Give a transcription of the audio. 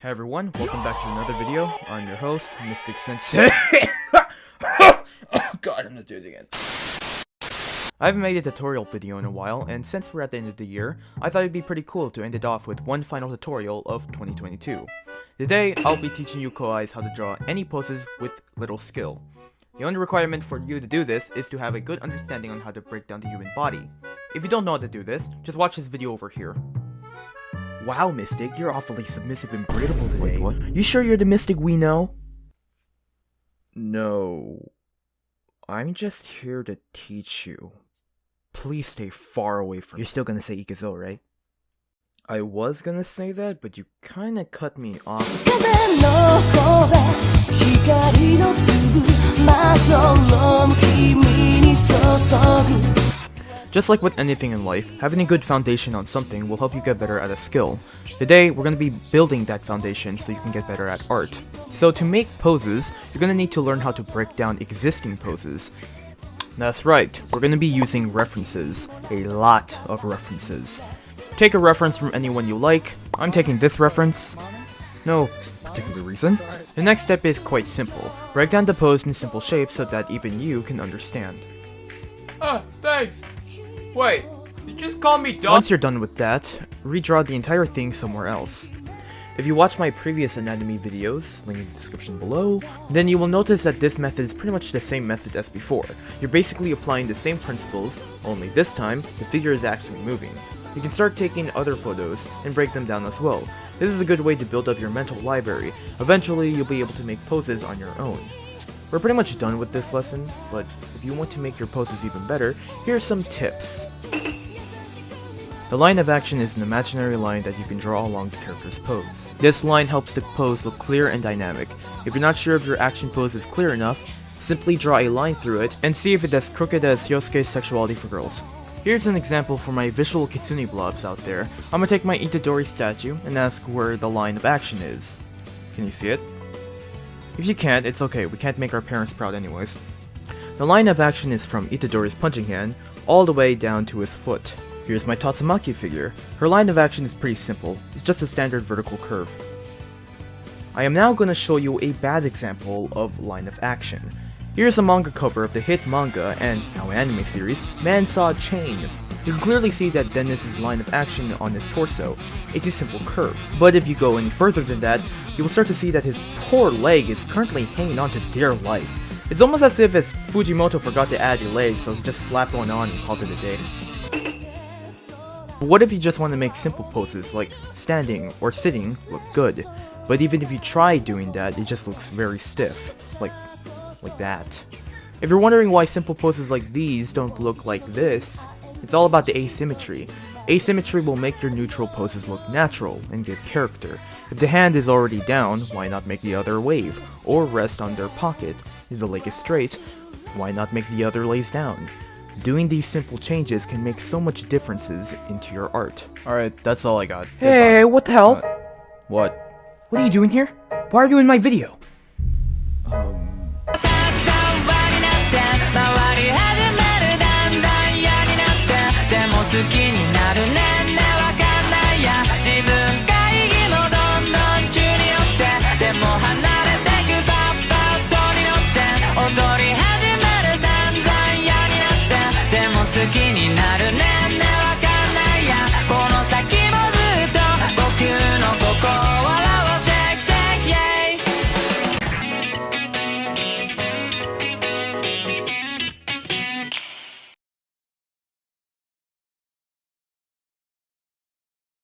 Hey everyone, welcome back to another video. I'm your host, Mystic Sensei. Oh god, I'm gonna do it again. I haven't made a tutorial video in a while, and since we're at the end of the year, I thought it'd be pretty cool to end it off with one final tutorial of 2022. Today, I'll be teaching you koais how to draw any poses with little skill. The only requirement for you to do this is to have a good understanding on how to break down the human body. If you don't know how to do this, just watch this video over here. Wow, Mystic, you're awfully submissive and breathable today. Wait, what? You sure you're the Mystic we know? No. I'm just here to teach you. Please stay far away from me. You're still gonna say Ikezo, right? I was gonna say that, but you kinda cut me off. Just like with anything in life, having a good foundation on something will help you get better at a skill. Today, we're going to be building that foundation so you can get better at art. So to make poses, you're going to need to learn how to break down existing poses. That's right, we're going to be using references. A lot of references. Take a reference from anyone you like. I'm taking this reference. No particular reason. The next step is quite simple. Break down the pose in simple shapes so that even you can understand. Thanks! Wait, you just call me dumb? Once you're done with that, redraw the entire thing somewhere else. If you watch my previous anatomy videos, link in the description below, then you will notice that this method is pretty much the same method as before. You're basically applying the same principles, only this time, the figure is actually moving. You can start taking other photos and break them down as well. This is a good way to build up your mental library. Eventually, you'll be able to make poses on your own. We're pretty much done with this lesson, but if you want to make your poses even better, here are some tips. The line of action is an imaginary line that you can draw along the character's pose. This line helps the pose look clear and dynamic. If you're not sure if your action pose is clear enough, simply draw a line through it and see if it's as crooked as Yosuke's sexuality for girls. Here's an example for my visual kitsune blobs out there. I'm gonna take my Itadori statue and ask where the line of action is. Can you see it? If you can't, it's okay, we can't make our parents proud anyways. The line of action is from Itadori's punching hand, all the way down to his foot. Here's my Tatsumaki figure. Her line of action is pretty simple, it's just a standard vertical curve. I am now going to show you a bad example of line of action. Here's a manga cover of the hit manga and now anime series, Man Saw Chain. You can clearly see that Dennis' line of action on his torso. It's a simple curve. But if you go any further than that, you will start to see that his poor leg is currently hanging on to dear life. It's almost as if his Fujimoto forgot to add a leg, so just slapped one on and called it a day. But what if you just want to make simple poses like standing or sitting look good, but even if you try doing that, it just looks very stiff, like that. If you're wondering why simple poses like these don't look like this, it's all about the asymmetry. Asymmetry will make your neutral poses look natural and give character. If the hand is already down, why not make the other wave, or rest on their pocket? If the leg is straight, why not make the other lays down? Doing these simple changes can make so much differences into your art. Alright, that's all I got. Hey, what the hell? What? What are you doing here? Why are you in my video?